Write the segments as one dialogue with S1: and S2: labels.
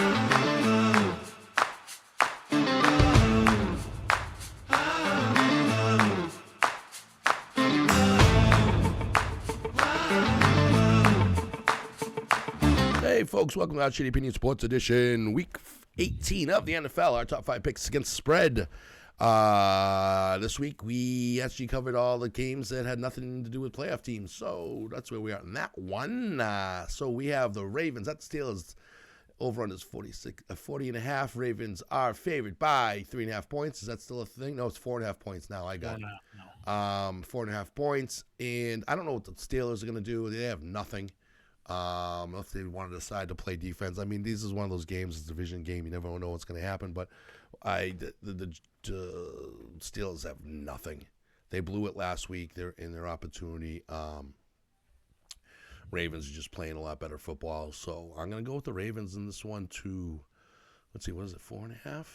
S1: Hey, folks, welcome to our Shitty Opinion Sports Edition, Week 18 of the NFL, our top 5 picks against the spread. This week, we actually covered all the games that had nothing to do with playoff teams, so that's where we are in that one. So we have the Ravens at the Steelers. Over on is 40.5. Ravens are favored by 3.5 points. Is that still a thing? No, it's 4.5 points now. I got it. 4.5 points, and I don't know what the Steelers are going to do. They have nothing. If they want to decide to play defense. I mean, this is one of those games, it's a division game. You never know what's going to happen. But the Steelers have nothing. They blew it last week. They're in their opportunity. Ravens are just playing a lot better football. So I'm going to go with the Ravens in this one to, let's see, what is it, 4.5?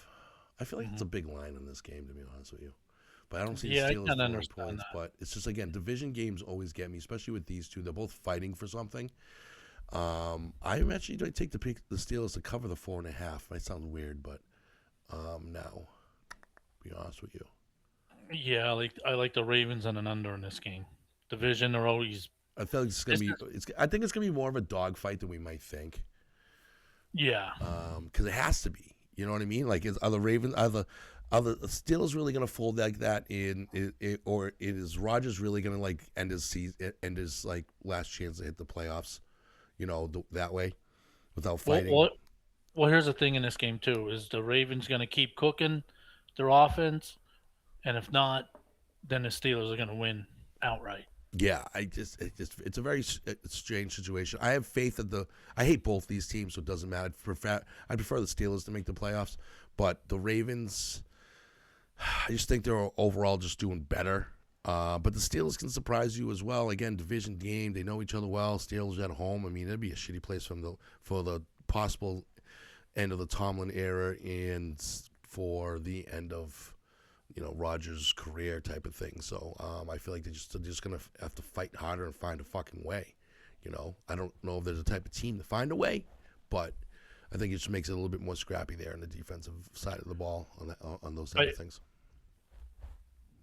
S1: I feel like it's a big line in this game, to be honest with you. But I don't see the Steelers 4 points. But it's just, again, division games always get me, especially with these two. They're both fighting for something. I'm actually going to take the Steelers to cover the 4.5. Might sound weird, but now, to be honest with you.
S2: Yeah, I like the Ravens and an under in this game. Division, they're always.
S1: I feel like it's going to be. I think it's going to be more of a dogfight than we might think.
S2: Yeah.
S1: Because it has to be. You know what I mean? Like, are the Steelers really going to fold like that or is Rodgers really going to like end his season, end his like last chance to hit the playoffs? You know, that way, without fighting.
S2: Well, here's the thing in this game too: is the Ravens going to keep cooking their offense, and if not, then the Steelers are going to win outright.
S1: Yeah, it's a very strange situation. I have faith that I hate both these teams, so it doesn't matter. I prefer the Steelers to make the playoffs, but the Ravens, I just think they're overall just doing better. But the Steelers can surprise you as well. Again, division game, they know each other well. Steelers at home. I mean, it'd be a shitty place for the possible end of the Tomlin era and for the end of Rodgers' career type of thing. So I feel like they're just gonna have to fight harder and find a fucking way. I don't know if there's a type of team to find a way, but I think it just makes it a little bit more scrappy there on the defensive side of the ball on those type of things.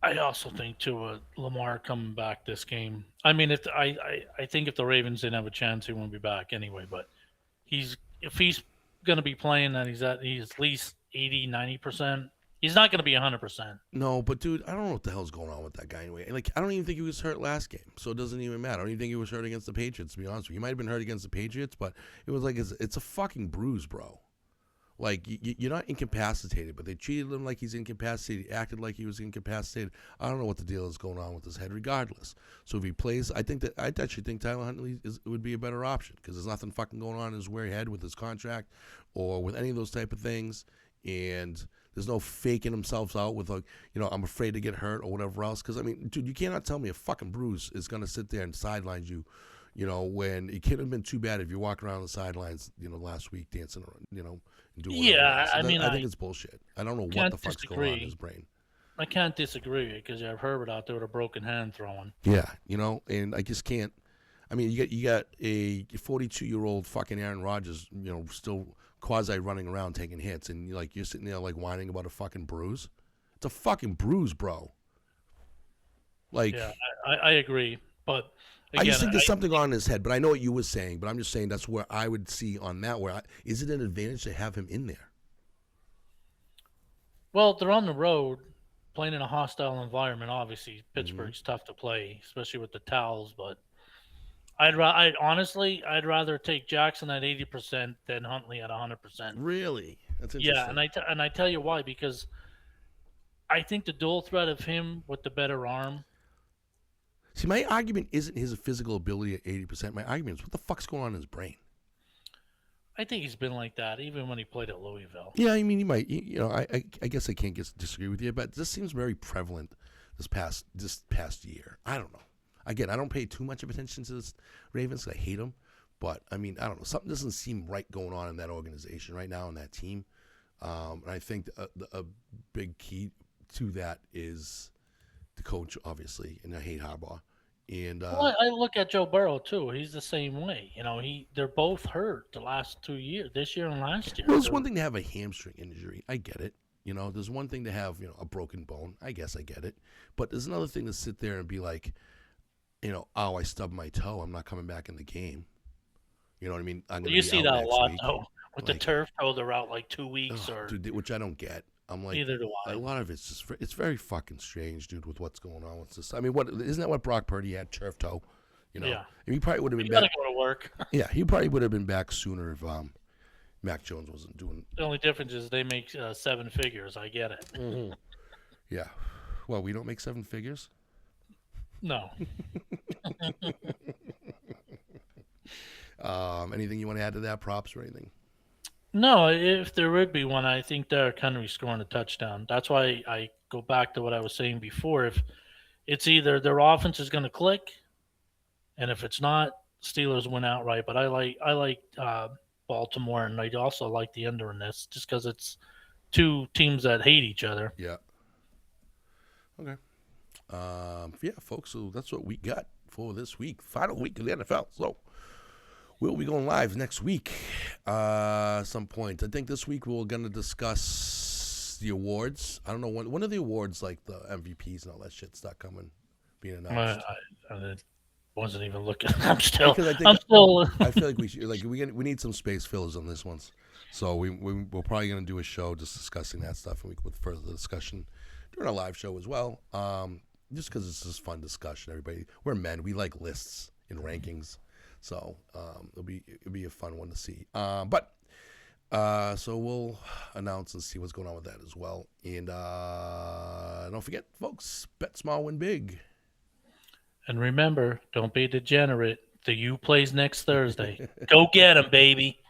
S2: I also think too, Lamar coming back this game. I mean, I think if the Ravens didn't have a chance, he won't be back anyway. But if he's going to be playing, that he's at least 80, 90%. He's not going to be 100%.
S1: No, but dude, I don't know what the hell's going on with that guy anyway. Like, I don't even think he was hurt last game, so it doesn't even matter. I don't even think he was hurt against the Patriots, to be honest with you. He might have been hurt against the Patriots, but it was like it's a fucking bruise, bro. Like, you're not incapacitated, but they treated him like he's incapacitated. He acted like he was incapacitated. I don't know what the deal is going on with his head regardless. So if he plays, I actually think Tyler Huntley would be a better option because there's nothing fucking going on in his weary head with his contract or with any of those type of things. And there's no faking themselves out with, like, I'm afraid to get hurt or whatever else. Because, I mean, dude, you cannot tell me a fucking bruise is going to sit there and sideline you, when it couldn't have been too bad if you're walking around the sidelines, last week dancing around, and doing whatever.
S2: Yeah,
S1: so I think it's bullshit. I don't know what the fuck's going on in his brain.
S2: I can't disagree because you have Herbert out there with a broken hand throwing.
S1: Yeah, and I just can't. I mean, you got a 42-year-old fucking Aaron Rodgers, still quasi running around taking hits, and you're sitting there like whining about a fucking bruise. It's a fucking bruise, bro. Like,
S2: yeah, I agree, but again,
S1: I just think there's something on his head. But I know what you were saying, but I'm just saying that's where I would see on that. Is it an advantage to have him in there?
S2: Well, they're on the road, playing in a hostile environment. Obviously, Pittsburgh's tough to play, especially with the towels, but. I'd rather take Jackson at 80% than Huntley at 100%.
S1: Really? That's interesting.
S2: Yeah, and I tell you why, because I think the dual threat of him with the better arm.
S1: See, my argument isn't his physical ability at 80%. My argument is what the fuck's going on in his brain.
S2: I think he's been like that even when he played at Louisville.
S1: Yeah, I mean, he might. I guess I can't disagree with you, but this seems very prevalent this past year. I don't know. Again, I don't pay too much of attention to this Ravens because I hate them. But, I mean, I don't know. Something doesn't seem right going on in that organization right now, in that team. And I think a big key to that is the coach, obviously, and I hate Harbaugh. And
S2: Well, I look at Joe Burrow too. He's the same way. They're both hurt the last 2 years, this year and last year.
S1: well, it's one thing to have a hamstring injury. I get it. There's one thing to have a broken bone. I guess I get it. But there's another thing to sit there and be like, oh, I stubbed my toe. I'm not coming back in the game. You know what I mean? I'm going to
S2: You
S1: be
S2: see
S1: out
S2: that a
S1: next
S2: lot
S1: week.
S2: though. With the
S1: Like,
S2: turf toe, they're out like 2 weeks
S1: ugh,
S2: or
S1: dude, which I don't get. I'm like,
S2: neither do
S1: a
S2: I.
S1: lot of it's just it's very fucking strange, dude, with what's going on with this. I mean, what isn't that what Brock Purdy had, turf toe?
S2: Yeah.
S1: And he probably would have
S2: You
S1: been
S2: gotta
S1: back.
S2: go to work.
S1: Yeah, he probably would have been back sooner if Mac Jones wasn't doing.
S2: The only difference is they make 7 figures. I get it.
S1: Mm-hmm. Yeah. Well, we don't make seven figures.
S2: No.
S1: Anything you want to add to that? Props or anything?
S2: No, if there would be one, I think Derrick Henry scoring a touchdown. That's why I go back to what I was saying before. If it's either their offense is going to click, and if it's not, Steelers win outright. But I like Baltimore, and I also like the under in this just because it's two teams that hate each other.
S1: Yeah. Okay. Yeah, folks. So that's what we got for this week. Final week of the NFL. So we'll be going live next week. Some point. I think this week we're going to discuss the awards. I don't know when are the awards, like the MVPs and all that shit start being announced.
S2: I wasn't even looking. I'm still.
S1: Because
S2: I'm still.
S1: I feel like we should we need some space fillers on this ones. So we're probably going to do a show just discussing that stuff, and with further discussion during our live show as well. Just because it's just fun discussion. Everybody, we're men. We like lists and rankings, so it'll be a fun one to see. So we'll announce and see what's going on with that as well. And don't forget, folks, bet small, win big.
S2: And remember, don't be degenerate. The U plays next Thursday. Go get 'em, baby.